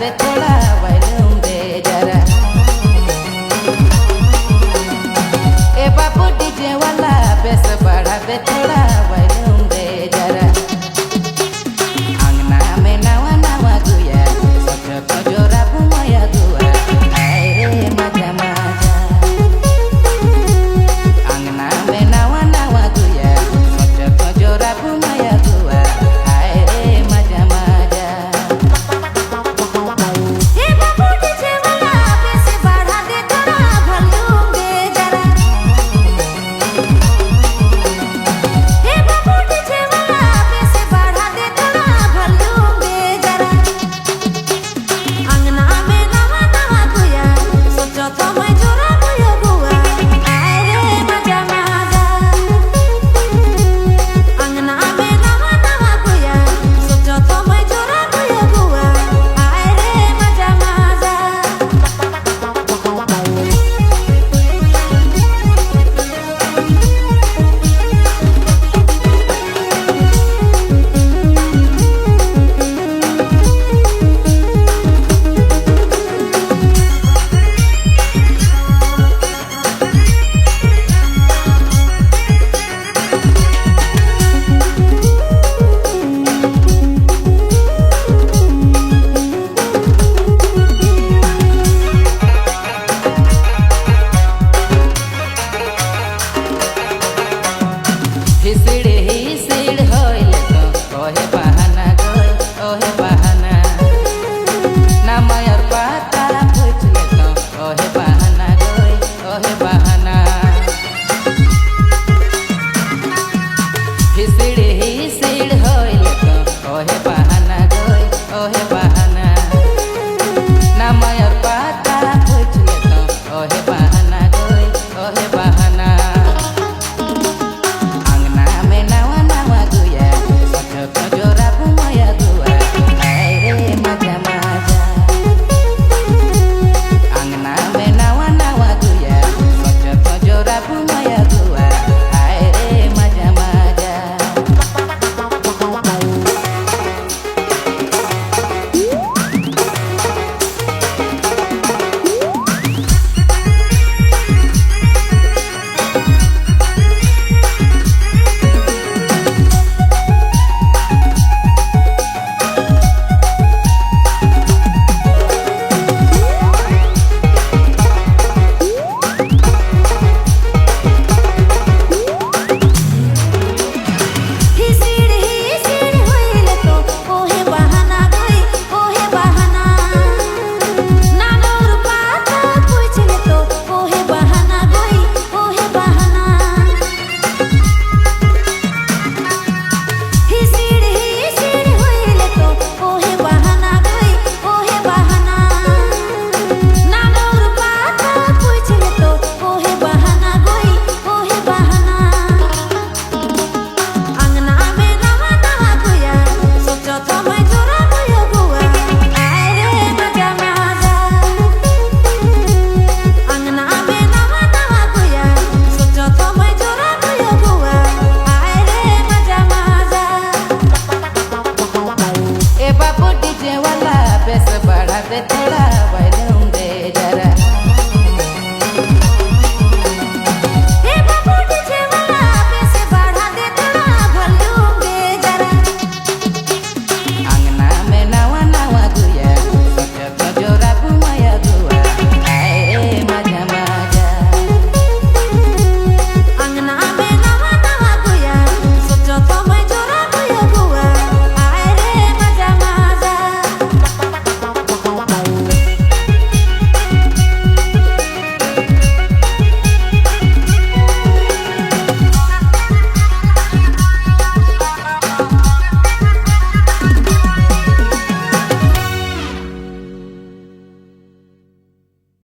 दे थोड़ा वॉल्यूम दे जरा। ए बाबू डीजे वाला बेस बढ़ा दे थोड़ा वॉल्यूम दे जरा। अंगना में नवा नवा गुया सोचो तो जोरा घुमाया गुआ आए रे मजा मजा। अंगना में नवा नवा गुया सोचो तो जोरा घुमाया गुआ आए रे मजा मजा। हे बाबू डीजे वाला बेस बढ़ा दे थोड़ा वॉल्यूम दे जरा। हे बाबू डीजे वाला बेस बढ़ा दे थोड़ा वॉल्यूम दे जरा। अंगना में नवा नवा गुया सोचो तो मैं जोरा गुया गुआ आए रे मजा मजा। अंगना में नवा नवा गुया सोचो तो मैं जोरा गुया गुआ आए रे मजा मजा। हिसड़ होइल तो ओहे बहाना गोय ओहे बहाना। ना मयर पाता पूछले तो ओहे बहाना गोय ओहे बहाना। हिसड़ होइल तो ओहे बहाना गोय ओहे बहाना। ना मयर पाता पूछले तो ओहे बहाना गोय ओहे बहाना। अंगना में नवा नवा गुया सोचो तो जोरा घुमाया गुआ आए रे मजा मजा। अंगना में नवा नवा गुया सोचो तो जोरा घुमाया गुआ आए रे मजा मजा। हिसड़ होइल तो ओहे बहाना गोई ओहे बहाना। नानोर पाता पूछले तो ओहे बहाना गोई ओहे बहाना। हिसड़ होइल तो ओहे बहाना गोई ओहे बहाना। नानोर पाता पूछले तो ओहे बहाना गोई ओहे बहाना। अंगना में नवा नवा गुया सोचो तो मैं जोरा गुया गुआ आए रे मजा मजा। अंगना में नवा नवा गुया सोचो तो मैं जोरा गुया गुआ आए रे मजा मजा। ए बाबू डीजे वाला बेस बढ़ा दे थोड़ा